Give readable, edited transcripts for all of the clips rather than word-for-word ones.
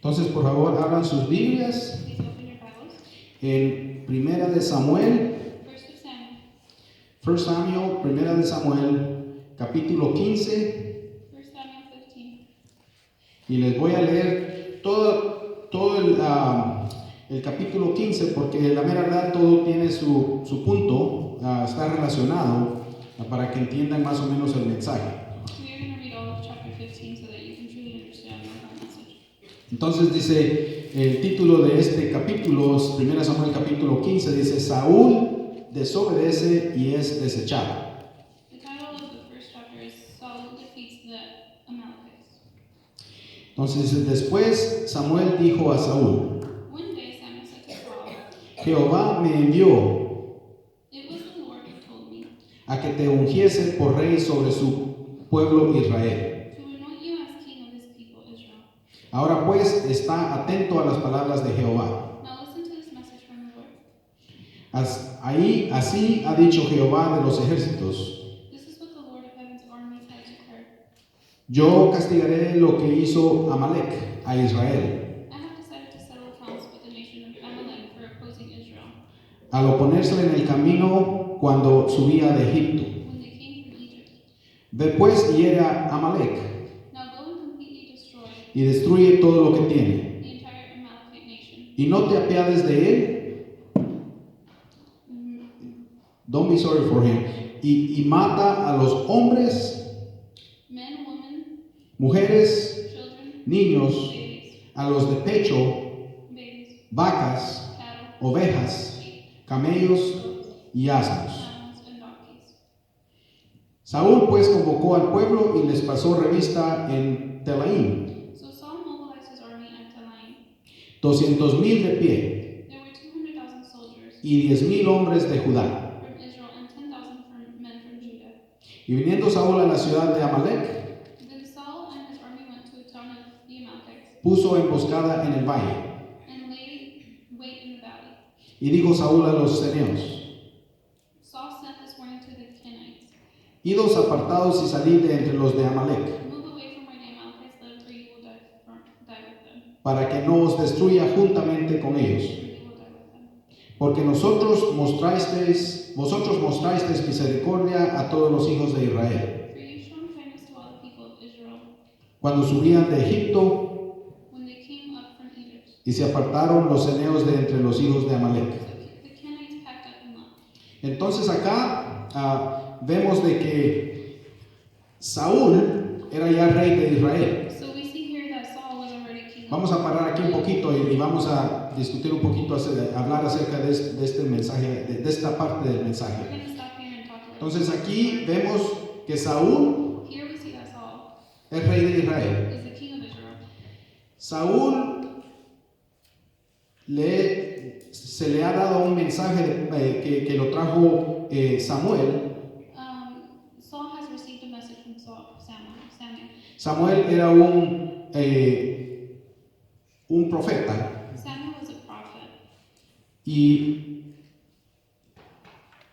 Entonces, por favor, abran sus Biblias Please open your Bibles. en Primera de Samuel, First of Samuel. Primera de Samuel, capítulo 15, 1 Samuel 15. y les voy a leer todo el capítulo 15, porque la mera verdad todo tiene su punto, está relacionado, para que entiendan más o menos el mensaje. We are going to read all of chapter 15 so that you can truly understand our message. Entonces dice, el título de este capítulo, 1 Samuel capítulo 15, dice, Saúl desobedece y es desechado. The title of the first chapter is Saul defeats the Amalekites. Entonces después Samuel dijo a Saúl, One day Samuel said to Saul, Jehová me envió "It was the Lord who told me a que te ungiese por rey sobre su pueblo Israel. to anoint you as king of his people Israel. Ahora pues está atento a las palabras de Jehová. Now listen to this message from the Lord. Así ha dicho Jehová de los ejércitos. This is what the Lord of heaven's armies has declared. Yo castigaré lo que hizo Amalek a Israel, I have decided to settle accounts with the nation of Amalek for opposing Israel al oponérsele en el camino cuando subía de Egipto. when they came from Egypt. Ve pues y hiere a Amalek Now go and completely destroy y destruye todo lo que tiene. the entire Amalekite nation. Y no te apiades de él. Don't be sorry for him. Y mata a los hombres, Men, women, mujeres, children, niños, babies, a los de pecho, babies, vacas, cattle, ovejas, sheep, camellos goats, y asnos. camels, and donkeys. Saúl pues convocó al pueblo y les pasó revista en Telaim, So Saul mobilized his army at Telaim. 200,000 de pie There were 200,000 soldiers y 10,000 hombres de Judá. from Israel and 10,000 men from Judah. Y viniendo Saúl a la ciudad de Amalek, Then Saul and his army went to a town of the Amalekites puso emboscada en el valle. and laid wait in the valley. Y dijo Saúl a los ceneos, Saul sent this warning to the Kenites: idos apartados y salid de entre los de Amalek, Move away from where the Amalekites live, for you will die with them. para que no os destruya juntamente con ellos. For you will die with them. Porque vosotros mostrasteis misericordia a todos los hijos de Israel, For you shown kindness to all the people of Israel cuando subían de Egipto, when they came up from Egypt. y se apartaron los ceneos de entre los hijos de Amalek. So the Kenites packed up and left. Entonces acá vemos de que Saúl era ya rey de Israel. So we see here that Saul was already king. Vamos a parar aquí un poquito y vamos a discutir un poquito, hablar acerca de este mensaje, de esta parte del We're mensaje. going to stop here and talk a little Entonces bit. aquí vemos que Saúl Here we see that Saul es rey de Israel. is the king of Israel. Saúl se le ha dado un mensaje que lo trajo Samuel. Saul has received a message from Samuel. Samuel era un profeta Samuel was a prophet. y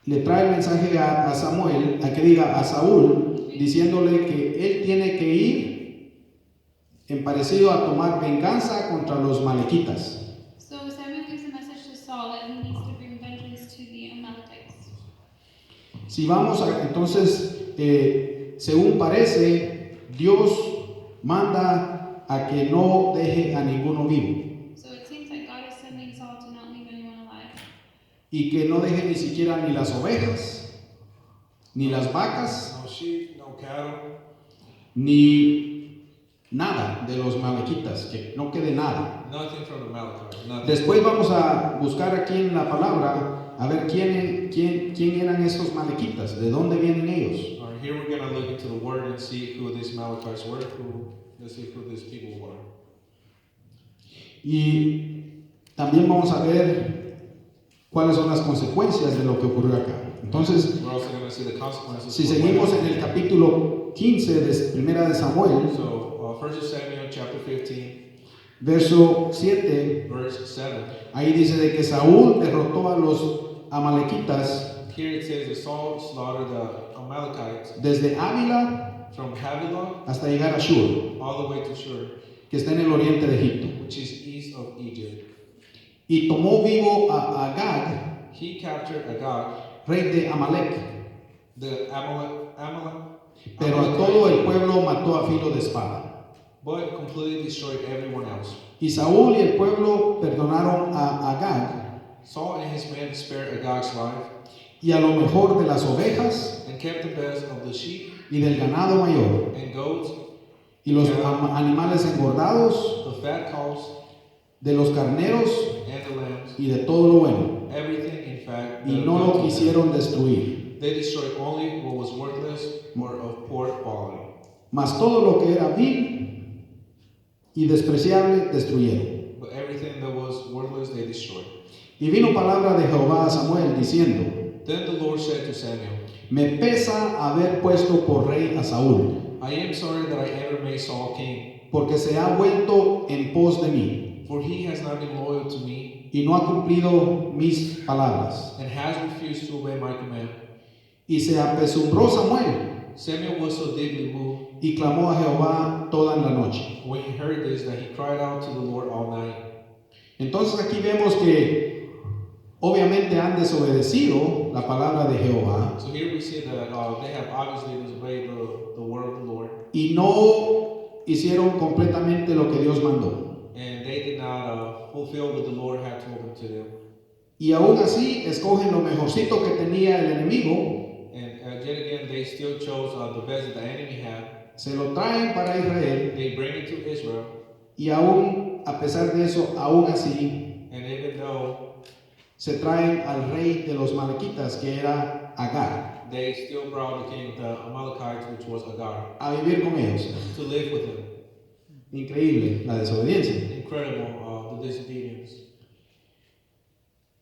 le trae el mensaje a Samuel, a que diga a Saúl, diciéndole que él tiene que ir en parecido a tomar venganza contra los malequitas. So Samuel gives a message to Saul that he needs to bring vengeance to the Amalekites. Si vamos entonces, según parece, Dios manda a que no deje a ninguno vivo So it seems like God is sending Saul to not leave anyone alive. y que no deje ni siquiera ni las ovejas, ni las vacas, No sheep, no cattle, ni nada de los malequitas, que no quede nada. nothing from the Amalekites, nothing. Después vamos a buscar aquí en la palabra a ver quién eran estos malequitas, de dónde vienen ellos. All right, here we're going to look into the word and see who these Amalekites were, let's see who these people were. Y también vamos a ver cuáles son las consecuencias de lo que ocurrió acá. Entonces, We're also going to see the consequences. si of seguimos what en el capítulo 15 de Primera de Samuel, happened. So, 1 Samuel chapter 15, verso 7, verse 7. ahí dice de que Saúl derrotó a los amalequitas Here it says that Saul slaughtered the Amalekites desde Ávila from Havilah hasta llegar a Shur. all the way to Shur. que está en el oriente de Egipto. which is east of Egypt. Y tomó vivo a Agag, He captured Agag, rey de Amalek, the pero a todo el pueblo mató a filo de espada. but completely destroyed everyone else. Y Saúl y el pueblo perdonaron a Agag Saul and his men spared Agag's life y a lo mejor de las ovejas and kept the best of the sheep y del ganado mayor and goats, y los animales engordados, the fat cows de los carneros and the lambs, y de todo lo bueno. everything in fact. Y that no lo belonged to them. quisieron destruir, They destroyed only what was worthless or of poor quality. mas todo lo que era vil y despreciable destruyeron. But everything that was worthless they destroyed. Y vino palabra de Jehová a Samuel diciendo: Then the Lord said to Samuel, me pesa haber puesto por rey a Saúl, I am sorry that I ever made Saul king, porque se ha vuelto en pos de mí for he has not been loyal to me y no ha cumplido mis palabras. and has refused to obey my command. Y se apesumbró Samuel Samuel was so deeply moved y clamó a Jehová toda la noche. when he heard this that he cried out to the Lord all night. Entonces aquí vemos que obviamente han desobedecido la palabra de Jehová So here we see that they have obviously disobeyed the word of the Lord, y no hicieron completamente lo que Dios mandó. and they did not fulfill what the Lord had told them to do. Y aún así escogen lo mejorcito que tenía el enemigo, And yet again, they still chose the best that the enemy had. se lo traen para Israel They bring it to Israel, y aún a pesar de eso, aún así and even though se traen al rey de los malequitas que era Agar they still brought the king of the Amalekites, which was Agar, a vivir con ellos. to live with him. Increíble la desobediencia. Incredible, the disobedience.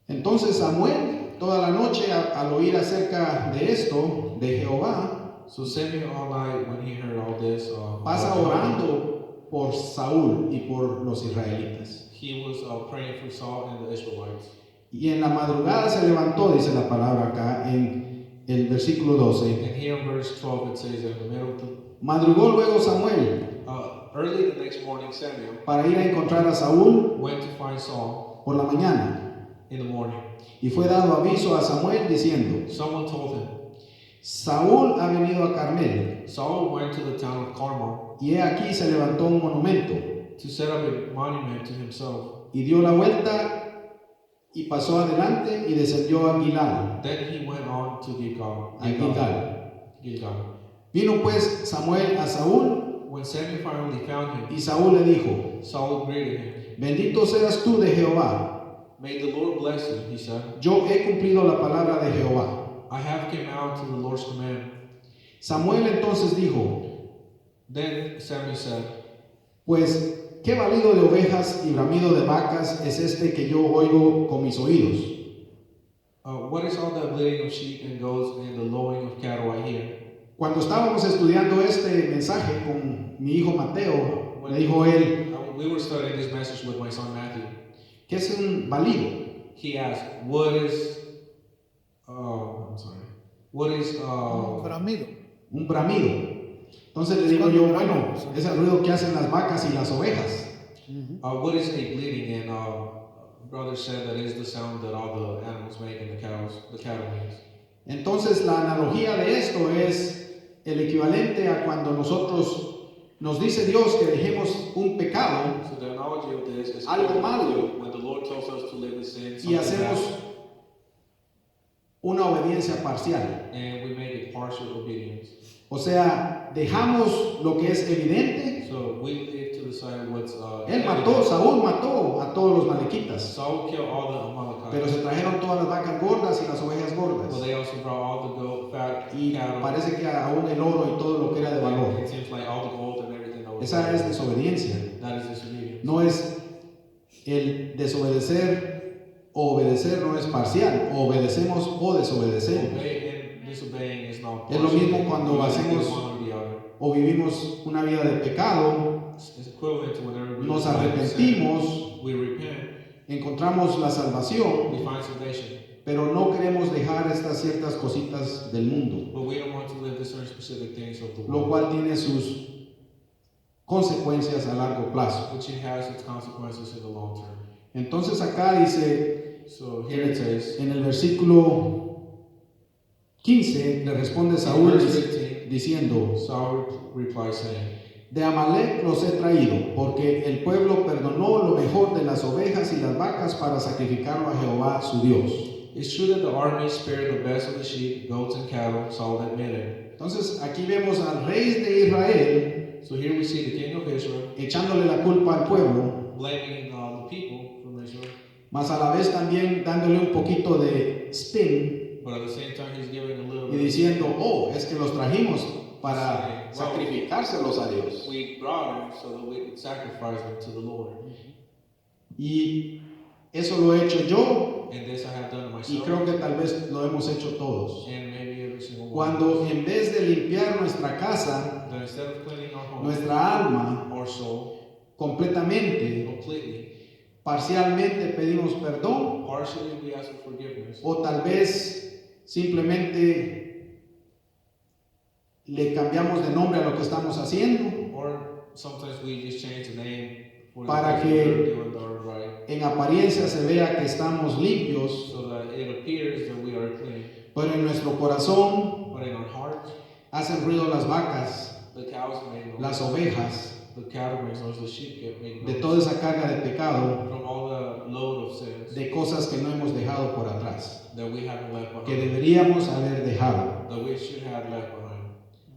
Entonces Samuel toda la noche al oír acerca de esto de Jehová So Samuel all night, when he heard all this, pasa orando por Saúl y por los israelitas. he was praying for Saul and the Israelites. Y en la madrugada se levantó, dice la palabra acá en el versículo 12. And here in verse 12 it says that in the middle of the, Madrugó luego Samuel early the next morning, Samuel para ir a encontrar a Saúl went to find Saul por la mañana. in the morning. Y fue dado aviso a Samuel diciendo: Someone told him, Saúl ha venido a Carmel, Saul went to the town of Carmel y he aquí se levantó un monumento, to set up a monument to himself. y dio la vuelta y pasó adelante y descendió a Gilgal. Then he went on to A Gilgal. Vino pues Samuel a Saúl, When Samuel finally found him, y Saúl le dijo: Saul greeted him. Bendito seas tú de Jehová. May the Lord bless you, he said. Yo he cumplido la palabra de Jehová. I have come out to the Lord's command. Samuel entonces dijo: Then Samuel said, Pues, ¿qué balido de ovejas y bramido de vacas es este que yo oigo con mis oídos? what is all the bleating of sheep and goats and the lowing of cattle I hear? Cuando estábamos estudiando este mensaje con mi hijo Mateo, me dijo él: We were studying this message with my son Matthew. ¿qué es un balido? He asked, what is, bramido. Un bramido. Entonces le digo yo: bueno, es el ruido que hacen las vacas y las ovejas. what is a bleating? And brother said that is the sound that all the animals make and the cattle makes. Entonces la analogía de esto es el equivalente a cuando nosotros nos dice Dios que dejemos un pecado So the analogy of this is Algo malo. when the Lord tells us to live in sin, y something hacemos bad, una obediencia parcial. and we make a partial obedience. O sea, dejamos lo que es evidente. So we leave to the side what's Él mató, evident. Saúl mató a todos los malequitas, Saul killed all the Amalekites. pero se trajeron todas las vacas gordas y las ovejas gordas. Well, they also brought all the goat, fat, Y cattle. parece que aún el oro y todo lo que era de valor. It seems like all the gold and everything that was Esa es desobediencia. that is disobedience. No es el desobedecer o obedecer, no es parcial. O obedecemos o desobedecemos. Obeying and disobeying is not Es lo partial. mismo cuando You either hacemos do one or the other. o vivimos una vida de pecado, It's equivalent to whenever we nos sin, arrepentimos, we repent, encontramos la salvación, we find salvation, pero no queremos dejar estas ciertas cositas del mundo, but we don't want to live the certain specific things of the lo world. cual tiene sus consecuencias a largo plazo. which it has its consequences in the long term. Entonces acá dice, So here it says, en el versículo 15, le responde in Saúl verse 15, diciendo, Saul replied saying, de Amalek los he traído, porque el pueblo perdonó lo mejor de las ovejas y las vacas para sacrificarlo a Jehová su Dios. it's true that the army spared the best of the sheep, goats, and cattle, Saul admitted. Entonces aquí vemos al rey de Israel So here we see the king of Israel echándole la culpa al pueblo, blaming the people from Israel, mas a la vez también dándole un poquito de spin but at the same time he's giving a little y bit. diciendo, oh, es que los trajimos para sacrificárselos a Dios. We brought him so that we could sacrifice him to the Lord. Y eso lo he hecho yo And this I have done to y myself, creo que tal vez lo hemos hecho todos. and maybe every single one. Cuando en vez de limpiar nuestra casa, That instead of cleaning our home, nuestra alma our soul, completamente, completely, parcialmente pedimos perdón partially we ask for forgiveness, o tal vez simplemente le cambiamos de nombre a lo que estamos haciendo or sometimes we just change the name for Para the que- things we're doing that are right, en apariencia se vea que estamos limpios, so that it appears that we are clean. pero en nuestro corazón But in our heart, hacen ruido las vacas, the cows make noise, las ovejas, the cattle makes noise, the sheep make de noise. toda esa carga de pecado, From all the load of sins de cosas que no hemos dejado por atrás, that we haven't left que behind, deberíamos haber dejado. that we should have left behind.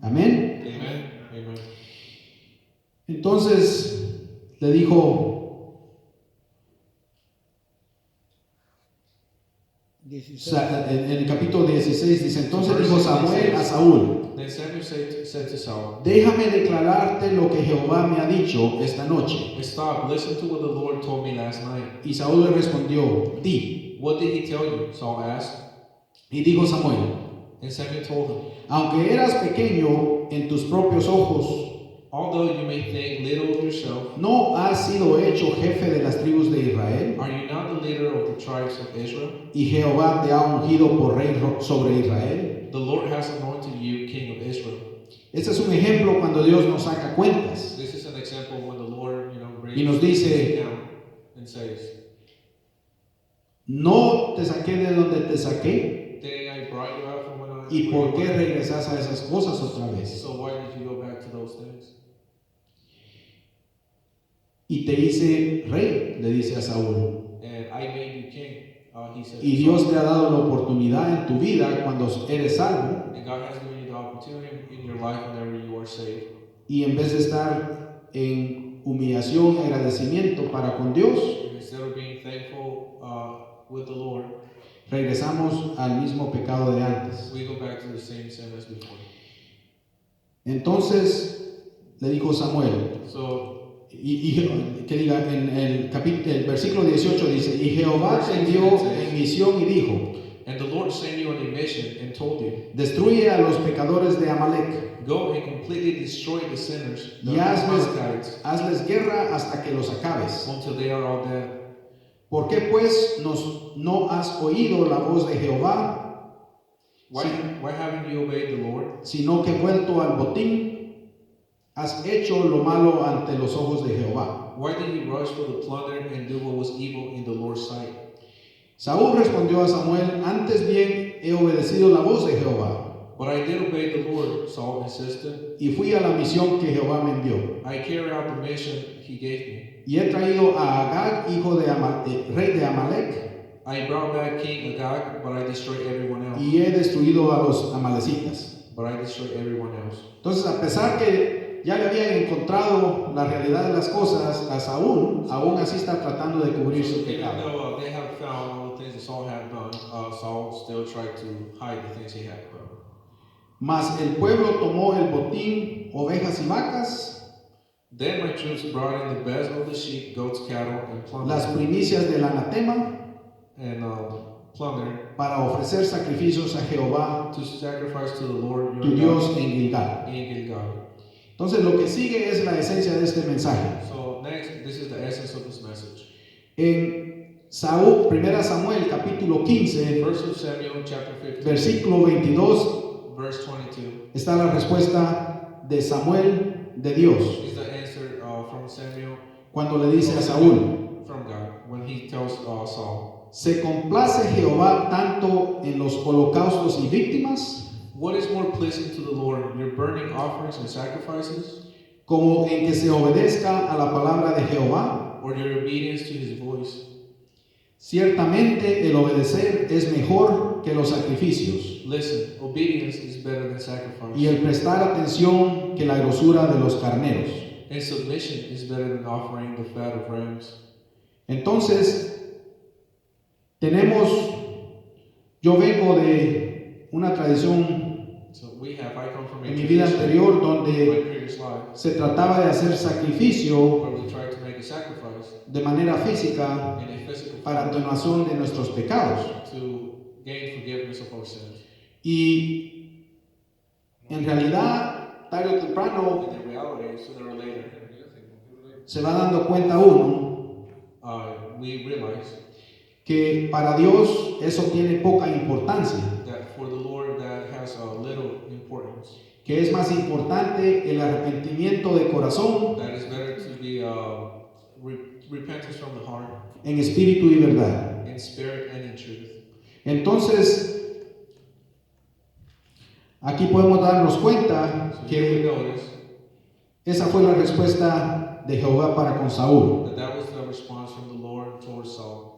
Amén. Amen. Amen. Entonces le dijo, en el capítulo 16 dice, entonces dijo Samuel a Saúl, Then Samuel said to Saul, déjame declararte lo que Jehová me ha dicho esta noche. Stop, listen to what the Lord told me last night. Y Saúl le respondió, di. What did he tell you? Saul asked. Y dijo Samuel, And Samuel told him, aunque eras pequeño en tus propios ojos, although you may think little of yourself, ¿no has sido hecho jefe de las tribus de Israel? are you not the leader of the tribes of Israel? Y Jehová te ha ungido por rey sobre Israel. The Lord has anointed you king of Israel. Este es un ejemplo cuando Dios nos saca cuentas This is an example when the Lord, brings y nos dice, down and says, no te saqué de donde te saqué, didn't I brought you out from when I ¿y por qué regresas a esas cosas otra vez? So why did you go back to those things? Y te hice rey, le dice a Saúl. And I made you king, he said. Y Dios te ha dado la oportunidad en tu vida cuando eres salvo, And God has given you the opportunity in your life whenever you are saved. y en vez de estar en humillación y agradecimiento para con Dios, And instead of being thankful with the Lord, regresamos al mismo pecado de antes. we go back to the same sin as before. Entonces le dijo Samuel, So que diga, en el versículo 18 dice, y Jehová te envió en misión y dijo, and the Lord sent you on a mission and told you, destruye a los pecadores de Amalek, go and completely destroy the sinners, the y Amalekites, hazles guerra hasta que los acabes. until they are all dead. ¿Por qué pues no has oído la voz de Jehová, Why haven't you obeyed the Lord? sino que vuelto al botín, has hecho lo malo ante los ojos de Jehová? Why did you rush for the plunder and do what was evil in the Lord's sight? Saúl respondió a Samuel, antes bien he obedecido la voz de Jehová, But I did obey the Lord, Saul insisted. y fui a la misión que Jehová me envió. I carried out the mission he gave me. Y he traído a Agag, hijo de rey de Amalek, I brought back King Agag, but I destroyed everyone else. y he destruido a los amalecitas. But I destroyed everyone else. Entonces, a pesar que ya le habían encontrado la realidad de las cosas a Saúl, aún así está tratando de cubrir su Even pecado. though they have found all the things that Saul had done, Saul still tried to hide the things he had done. Mas el pueblo tomó el botín, ovejas y vacas, Then my troops brought in the best of the sheep, goats, cattle, and las plunder, primicias del anatema, and plunder para ofrecer sacrificios a Jehová, to sacrifice to the Lord tu your Dios, God en Gilgal. in Gilgal. Entonces, lo que sigue es la esencia de este mensaje. So next, this is the essence of this message. En 1 Samuel capítulo 15, First of Samuel chapter 15, versículo 22, verse 22 está la respuesta de Samuel de Dios. is the answer from Samuel, cuando le dice a Saúl, from God, when he tells Saul, ¿se complace Jehová tanto en los holocaustos y víctimas what is more pleasing to the Lord, your burning offerings and sacrifices, como en que se obedezca a la palabra de Jehová? or your obedience to his voice? Ciertamente el obedecer es mejor que los sacrificios, Listen, obedience is better than sacrifice, y el prestar atención que la grosura de los carneros. and submission is better than offering the fat of rams. Entonces, yo vengo de una tradición So I come from a en mi vida tradition anterior in donde my previous life se trataba de hacer sacrificio where we tried to make a sacrifice de manera física in a physical para form atenuación de nuestros pecados. to gain forgiveness of our sins. Y en realidad, tarde o temprano, And in reality, sooner or later, se va dando cuenta uno we realize que para Dios eso tiene poca importancia, that for the Lord that has a little importance. que es más importante el arrepentimiento de corazón That is better to be repentance from the heart, en espíritu y verdad. in spirit and in truth. Entonces, aquí podemos darnos cuenta So here we que notice esa fue la respuesta de Jehová para con Saúl. that was the response from the Lord towards Saul.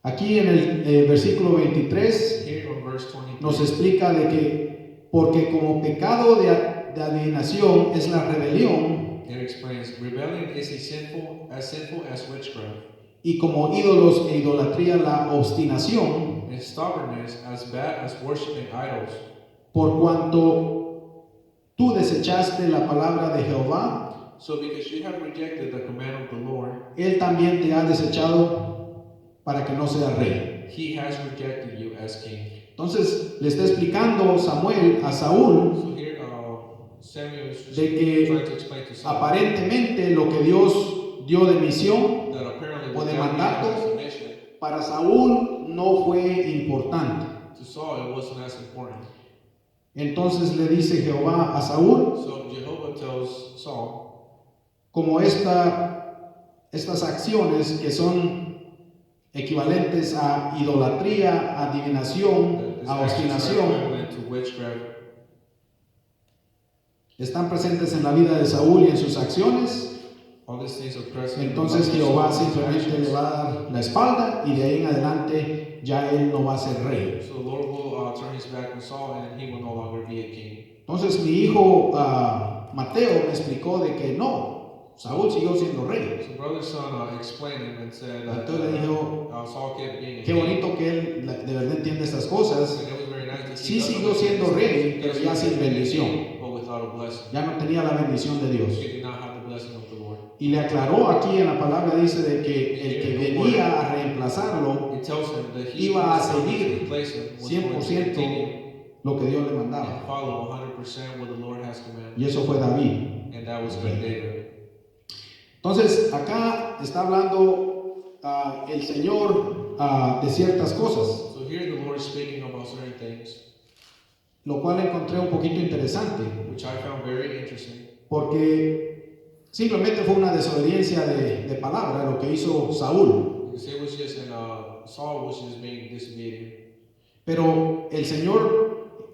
Aquí en el versículo 23 Here in verse 23, nos explica de que porque como pecado de adivinación es la rebelión, it explains rebellion is sinful as witchcraft, y como ídolos e idolatría la obstinación, and stubbornness as bad as worshiping idols. por cuanto tú desechaste la palabra de Jehová, So because you have rejected the command of the Lord, Él también te ha desechado para que no seas rey. he has rejected you as king. Entonces le está explicando Samuel a Saúl So here Samuel is de que trying to explain to Saul aparentemente lo que Dios dio de misión that apparently o what de God mandato gave as a mission para Saúl no fue importante. to Saul, it wasn't as important. Entonces le dice Jehová a Saúl, So Jehovah tells Saul, como estas acciones que son equivalentes a idolatría, adivinación, that these a actions are obstinación, equivalent to witchcraft, están presentes en la vida de Saúl y en sus acciones. all these things are present. Entonces Jehová simplemente le va a dar la espalda y de ahí en adelante ya él no va a ser rey. So the Lord will turn his back on Saul and he will no longer be a king. Entonces mi hijo Mateo me explicó de que no, Saúl siguió siendo rey. So brother son explained him and said that Entonces le dijo, Saul kept being a qué king. bonito que él de verdad entiende estas cosas. And it was very nice that Sí he siguió doesn't siendo rey, pero yes, ya he sin was a king, bendición. but without a blessing. Ya no tenía la bendición de Dios. He did not have the blessing of the Lord. Y le aclaró aquí en la palabra, dice de que el que venía a reemplazarlo It tells him that he iba a was going to seguir replace him was going to 100% continue lo que Dios le and mandaba. follow 100% what the Lord has commanded. Y eso fue David. And that was King David. Entonces, acá está hablando el Señor de ciertas cosas, So here the Lord is speaking about certain things, lo cual encontré un poquito interesante, which I found very interesting. porque simplemente fue una desobediencia de palabra lo que hizo Saúl. Because it was just, Saul was just being disobedient. Pero el Señor,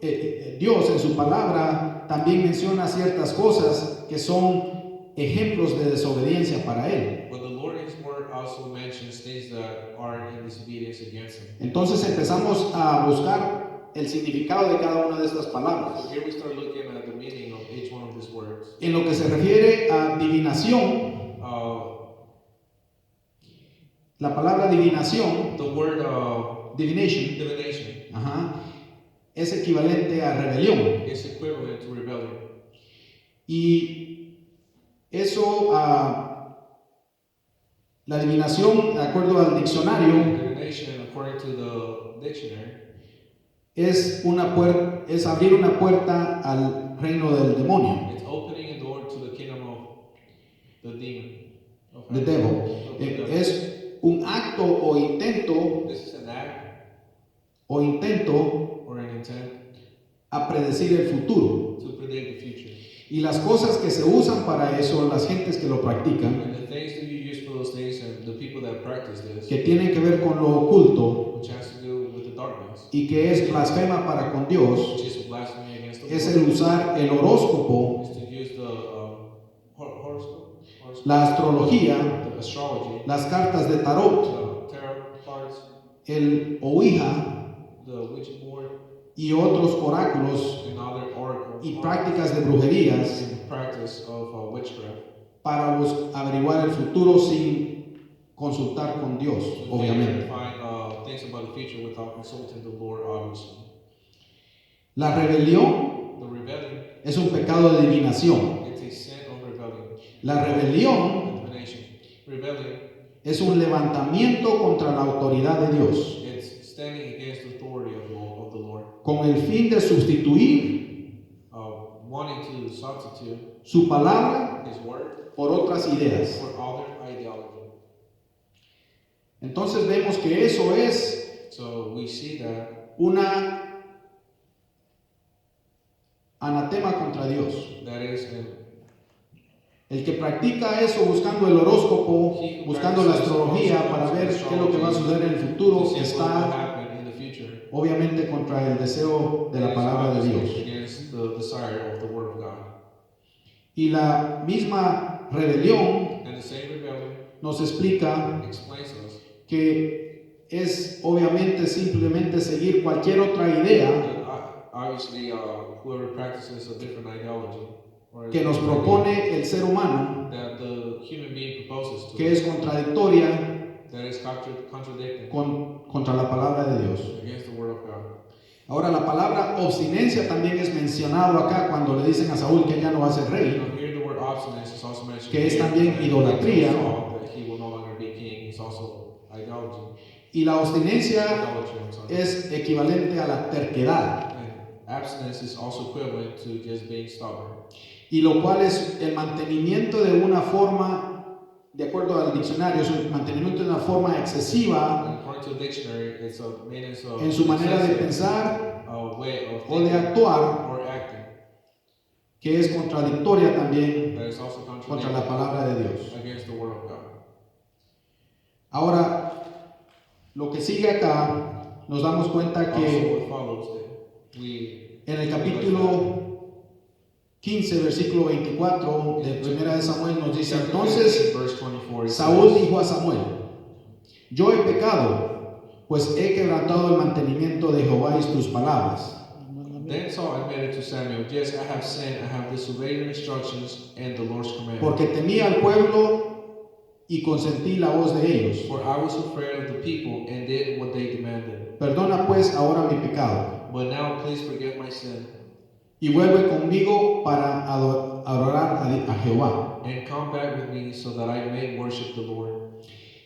Dios en su palabra, también menciona ciertas cosas que son ejemplos de desobediencia para él. But the Lord in His Word also mentions things that are in disobedience against Him. Entonces empezamos a buscar el significado de cada una de estas palabras. So here we start looking at the meaning of each one of these words. En lo que se refiere a adivinación, la palabra adivinación, The word divination, divination es equivalente a rebelión. is equivalent to rebellion. Y eso, la adivinación, de acuerdo al diccionario, Divination, according to the dictionary, es abrir una puerta al reino del demonio, it's opening a door to the kingdom of the demon. the devil. Es un acto o intento This is an act or or an intent a predecir el futuro. to predict the future. Y las cosas que se usan para eso, las gentes que lo practican, And the things that you use for those things and the people that practice this, que tienen que ver con lo oculto which has to do with the darkness, y que es blasfema para con Dios, which is blasphemy against the es Lord, el usar el horóscopo, is to use the horoscope, la astrología, the astrology, las cartas de tarot, the tarot cards, el Ouija the witching board, y otros oráculos and other oracle y prácticas de brujerías and practice of witchcraft, para averiguar el futuro sin consultar con Dios, to obviamente. find things about the future without consulting the Lord, obviously. La rebelión The rebellion, es un pecado de adivinación. it's a sin of rebellion. La rebelión Divination. Rebellion, es un levantamiento contra la autoridad de Dios, it's standing against the authority of the Lord, con el fin de sustituir wanting to substitute su palabra His word por otras ideas. for other ideology. Entonces vemos que eso es So we see that una anatema contra Dios. that is El que practica eso buscando el horóscopo, buscando la astrología para ver qué es lo que va a suceder en el futuro, to see what will está happen in the future. obviamente contra el deseo de la palabra de Dios. Against the desire of the word of God. Y la misma rebelión And the same rebellion nos explica explains us que es obviamente simplemente seguir cualquier otra idea that obviously whoever practices a different ideology or que nos propone el ser humano, that the human being proposes to que es contradictoria that is contradicting contra la palabra de Dios. against the word of God. Ahora la palabra obstinencia también es mencionado acá cuando le dicen a Saúl que ya no va a ser rey, Now here the word obstinance is also mentioned. que es here. también idolatría. That he will no longer be king. It's also idolatry. y la obstinencia Idolatry, I'm sorry. es equivalente a la terquedad, And abstinence is also equivalent to just being stubborn. y lo cual es el mantenimiento de una forma, de acuerdo al diccionario, es el mantenimiento de una forma excesiva According to the dictionary, it's a maintenance of en su manera de excessive, pensar way of o de thinking actuar, or acting. que es contradictoria también That is also contra la palabra de Dios. against the word of God. Ahora, lo que sigue acá, nos damos cuenta que Also, what follows it, we en el capítulo 15, versículo 24 de Primera de Samuel nos dice: entonces verse 24, it Saúl says, dijo a Samuel: yo he pecado, pues he quebrantado el mantenimiento de Jehová y tus palabras. Then Saul admitted to Samuel, yes, I have sinned, I have disobeyed your instructions and the Lord's commandments. Porque temía al pueblo y consentí la voz de ellos. For I was afraid of the people and did what they demanded. Perdona pues ahora mi pecado But now please forgive my sin y vuelve conmigo para adorar a Jehová. and come back with me so that I may worship the Lord.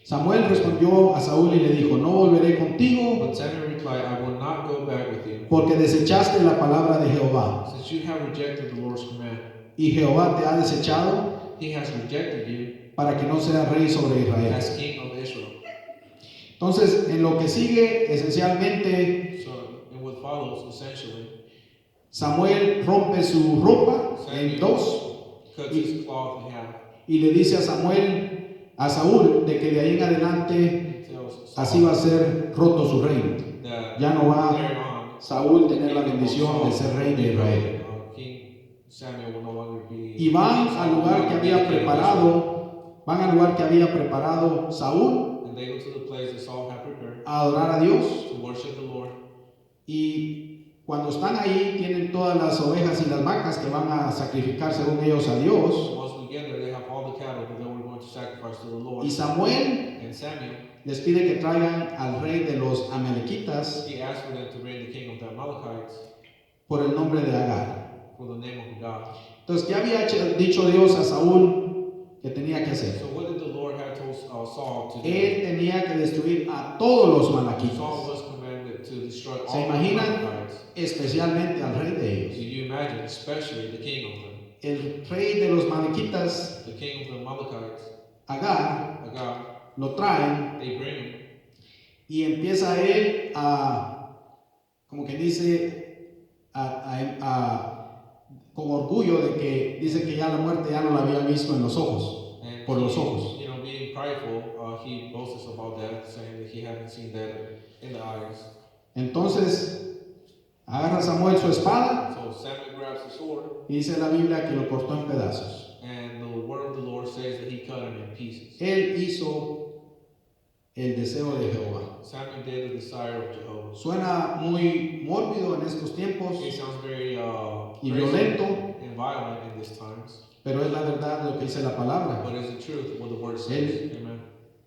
Samuel respondió a Saúl y le dijo: no volveré contigo, But Samuel replied, I will not go back with you, porque desechaste la palabra de Jehová, since you have rejected the Lord's command. y Jehová te ha desechado He has rejected you para que no seas rey sobre Israel. as king of Israel. Entonces, en lo que sigue, esencialmente, So, and what follows, essentially, Samuel rompe su ropa en dos cuts his cloth in half. y le dice a Saúl de que de ahí en adelante He tells así va a ser roto su reino. that Ya no va carry on. Saúl tener la bendición de ser rey de Israel. King Samuel will no longer be. Y van al lugar que había preparado Saúl And they go to the place that Saul had prepared a adorar a Dios. to worship the Lord. Y cuando están ahí tienen todas las ovejas y las vacas que van a sacrificar según ellos a Dios. So once we get there, they have all the cattle that they were going to sacrifice to the Lord. Y Samuel And Samuel, les pide que traigan al rey de los amalequitas he asked for them to bring the king of the Amalekites por el nombre de Agar. for the name of God. Entonces, ¿qué había dicho Dios a Saúl que tenía que hacer? So what did the Lord have told Saul to do? Él tenía que destruir a todos los Saul malaquitas, was commanded to destroy all ¿Se the imaginan? Amalekites. especialmente al rey de Do ellos. you imagine, especially the king of them, El rey de los malaquitas, the king of the Amalekites, Agar, Agag, lo traen they bring him, y empieza él a, como que dice, a con orgullo de que dice que ya la muerte ya no la había visto en los ojos, And por los ojos. you know, being prideful, he boasts about that, saying that he hadn't seen that in the eyes. Entonces agarra Samuel su espada So Samuel grabs the sword, y dice la Biblia que lo cortó en pedazos. and the word of the Lord says that he cut him in pieces. Él hizo el deseo de Jehová. Samuel did the desire of Jehovah. Suena muy mórbido en estos tiempos It sounds very y crazy violento, and violent in these times, pero es la verdad lo que dice la palabra. but it's the truth what the word says. Amen.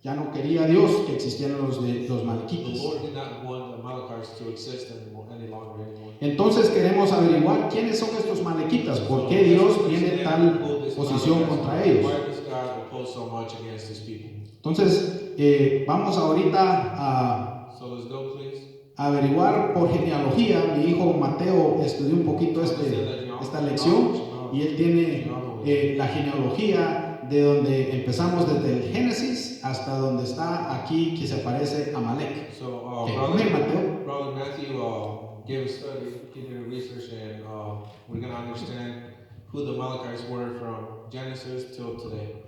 Ya no quería Dios que existieran los The malequitas. Lord did not want the Amalekites to exist any longer anymore. Entonces queremos averiguar quiénes son estos malequitas, por qué Dios tiene tal posición contra ellos. Why does God oppose so much against his people? Entonces vamos ahorita So let's go, please. a averiguar por genealogía. Mi hijo Mateo estudió un poquito esta lección y él tiene la genealogía de donde empezamos desde el Génesis hasta donde está aquí que se aparece Amalek. So, Okay, Mateo. Brother Matthew gave a study, he did a research, and we're going to understand who the Amalekites were from Genesis till today.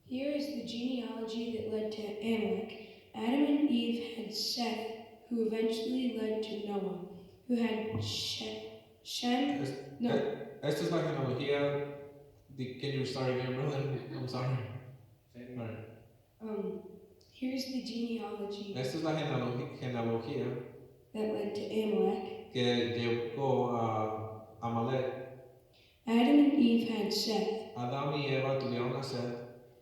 Here is the genealogy that led to Amalek. Adam and Eve had Seth, who eventually led to Noah, who had Shem. No, Esta es la genealogía. Can you start again, brother? I'm sorry. Right. here's the genealogy Esta es la genealogía that led to Amalek. que llevó a Amalek. Adam and Eve had Seth, Adán y Eva tuvieron a Seth,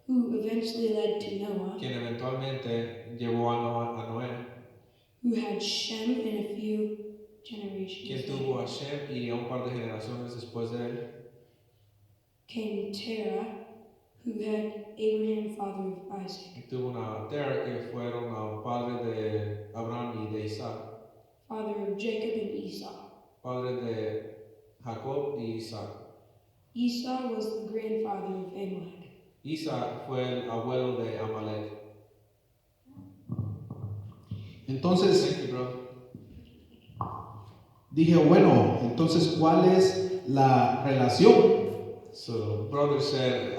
who eventually led to Noah, quien eventualmente llevó a Noé, who had Shem and a few generations. quien tuvo a Shem y a un par de generaciones después de él. Came Terah, who had Abraham, father of Isaac, Tuvo una Terah que fueron padre de Abraham y de Isaac, father of Jacob and Esau. padre de Jacob y Isaac. Esau was the grandfather of Amalek. Isaac fue el abuelo de Amalek. Entonces Thank you, bro. dije, bueno, entonces ¿cuál es la relación? So brother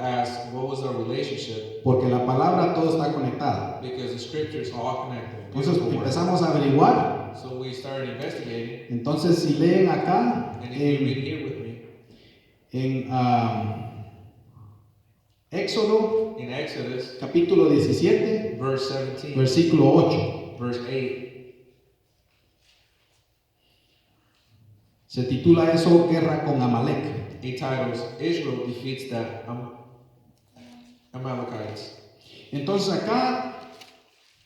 asked, what was our relationship? Porque la palabra todo está conectada. Because the scriptures are all connected. Entonces Beautiful word. empezamos a averiguar. So we started investigating, Entonces si leen acá and if you read here with me, en Éxodo in Exodus, capítulo 17, verse 17, versículo 8, verse 8, se titula eso Guerra con Amalek. it titles, Israel defeats the Amalekites. Entonces acá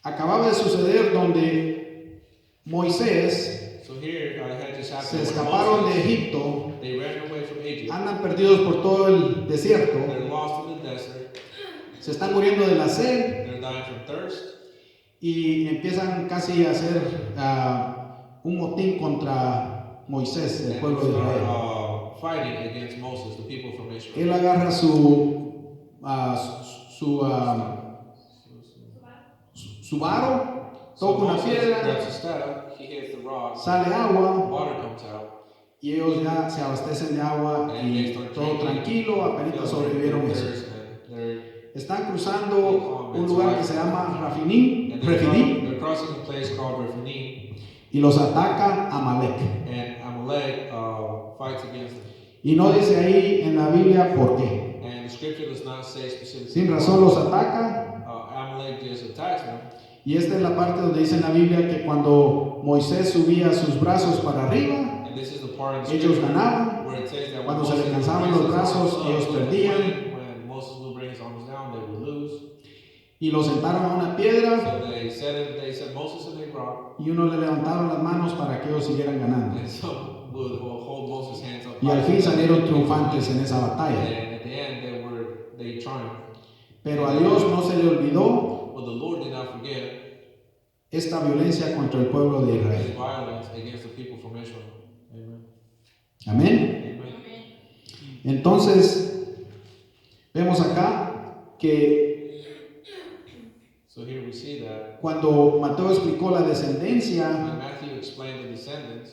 acababa de suceder donde Moisés So here, had just se happened. escaparon de Moses, Egipto, they ran away from Egypt. andan perdidos por todo el desierto, They're lost in the desert. se están muriendo de la sed They're dying from thirst. y empiezan casi a hacer un motín contra Moisés, el And pueblo de Israel. start fighting against Moses, the people from Israel. Él agarra su varo, toca una Moses piedra, grabs a staff, he hits the rock, sale agua water comes out, y ellos ya se abastecen de agua and y they start todo drinking. tranquilo, apenas sobrevivieron eso. They're Están cruzando un lugar que se llama Refidim crossing a place called Rephidim, y los ataca Amalek. and Amalek fights against them. Y no dice ahí en la Biblia por qué. And the scripture does not say specifically. Sin razón los ataca. Amalek just attacks them. Y esta es la parte donde dice en la Biblia que cuando Moisés subía sus brazos para arriba, And this is the part in the ellos scripture ganaban. where it says that Cuando when se le Moses cansaban brings los his brazos, arms ellos up, perdían. when Moses will bring his arms down, they will lose. Y lo sentaron a una piedra So they set Moses in a rock, y uno le levantaron las manos para que ellos siguieran ganando. and some would hold Moses' hands up. Y al fin salieron triunfantes en esa batalla. And at the end, they triumphed. Pero a Dios no se le olvidó But the Lord did not forget esta violencia contra el pueblo de his Israel. violence against the people from Israel. Amen. Amén. Amen. Entonces, vemos acá que So here we see that cuando Mateo explicó la descendencia, when Matthew explained the descendants,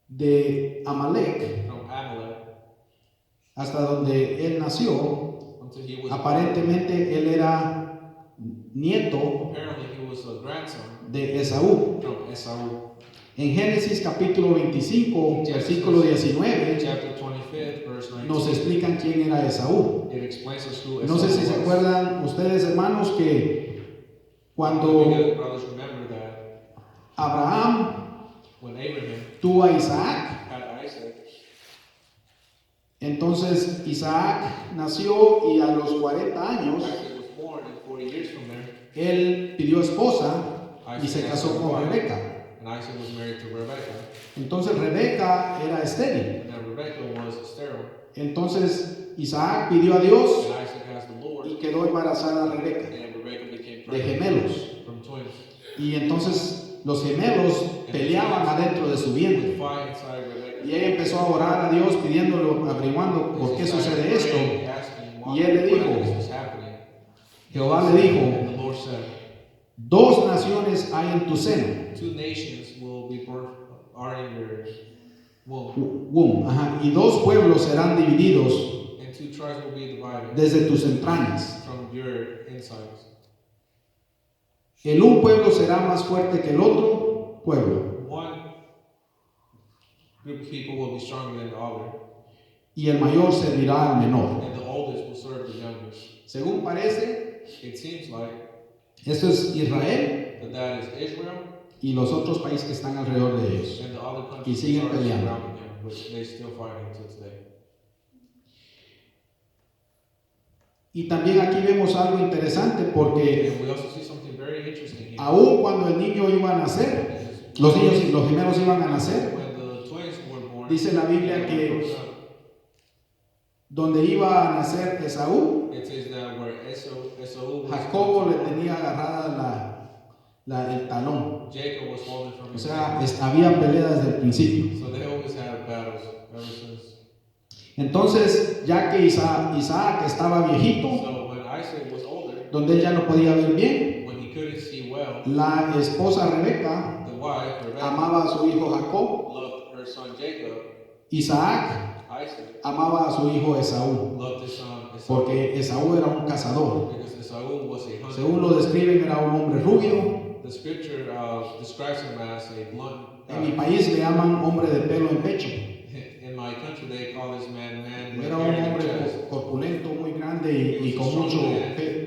de Amalek from Amalek hasta donde él nació, until he was aparentemente él era nieto apparently he was a grandson de Esaú. from Esau. En Génesis capítulo 25, versículo 19, Chapter 25, verse 19. nos explican quién era Esaú. It explains us who No sé si se was. acuerdan ustedes, hermanos, que You cuando guys, brothers, remember that Abraham when Abraham tuvo a Isaac, had Isaac, entonces Isaac nació y a los 40 años Isaac was born, and 40 years from there, él pidió esposa y se casó con Rebeca. and Isaac was married to Rebekah, Entonces Rebeca era estéril. and then Rebekah was sterile, Entonces Isaac pidió a Dios and Isaac asked the Lord, y quedó embarazada Rebeca and Rebekah became de pregnant gemelos. from twins. Y entonces los gemelos peleaban adentro de su With vientre. fight inside Rebekah. Y ella empezó a orar a Dios pidiéndolo, averiguando por qué sucede esto. Y él le dijo, Jehová le dijo, And the Lord said, 2 naciones hay en tu seno. 2 nations will be birth are in your womb, Y 2 pueblos serán divididos and 2 tribes will be divided desde tus entrañas. from your insides. El un pueblo será más fuerte que el otro pueblo, One group of people will be stronger than the other, y el mayor servirá al menor. and the oldest will serve the youngest. Según parece, It seems like esto es Israel that is Israel y los otros países que están alrededor de ellos. and the other Y countries siguen are peleando. surrounding them, but they still fighting until today. Y también aquí vemos algo interesante porque And we also see something very interesting here. aún cuando el niño iba a nacer, los gemelos iban a nacer, When the twins were born, dice la Biblia que donde iba a nacer Esaú, it says that where Esau was, Jacobo le tenía agarrada el talón. Jacob was holding from O his sea, hand. había pelea desde el principio. So they always had battles ever since. Entonces, ya que Isaac estaba viejito, So when Isaac was older, donde él ya no podía ver bien, when he couldn't see well, la esposa Rebeca the wife, Rebekah, amaba a su hijo Jacob, loved her son Jacob. Isaac Isaac amaba a su hijo Esaú, loved his son Esau, porque Esaú era un cazador. because Esau was a hunter. Según lo describen, era un hombre rubio. The scripture describes him as a blunt En mi guy. país le llaman hombre de pelo en pecho. In my country, they call this man with Era hair un in the hombre chest, corpulento, muy grande y con mucho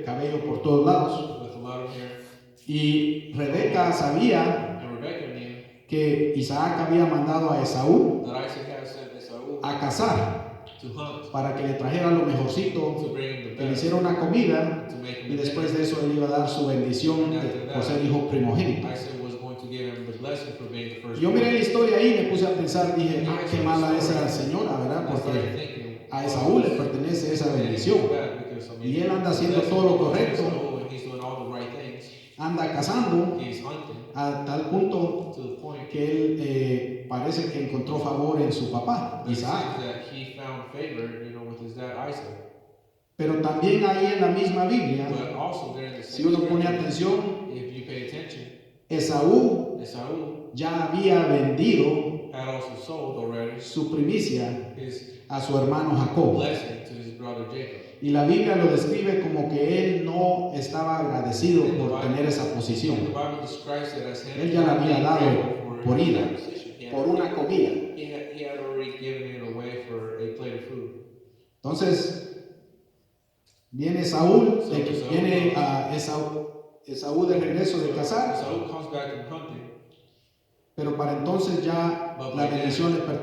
cabello por todos lados. with a lot of hair. Y Rebeca sabía And Rebekah knew que Isaac había mandado a Esaú that Isaac had sent Esau a cazar to hunt, para que le trajera lo mejorcito, to bring him the que le best, hiciera una comida to make him y the después dinner. de eso él iba a dar su bendición por ser hijo primogénito. Isaac was going to give him the blessing for being the first. Yo miré la historia ahí y me puse a pensar, dije, qué mala esa señora, ¿verdad? I started Porque thinking, a Esaú le pertenece esa bendición. Y él anda haciendo todo lo correcto. He's doing all the right things. Anda cazando He's hunting a tal punto to the point que él parece que encontró favor en su papá, that it Isaac. seems that he found favor, with his dad Isaac. Pero también ahí en la misma Biblia, But also there in the si same uno pone scripture, atención, if you pay attention, Esaú Esau ya había vendido had also sold already su primicia his a su hermano Jacob. blessing to his brother Jacob. Y la Biblia lo describe como que él no estaba agradecido por tener esa The posición, Bible describes it as him Él ya la había being dado grateful por ida, that position. por una comida. He had already given it away for a plate of food. Entonces, viene viene a Esaú de regreso de cazar, Esau comes back from hunting, pero para entonces ya la bendición le pertenece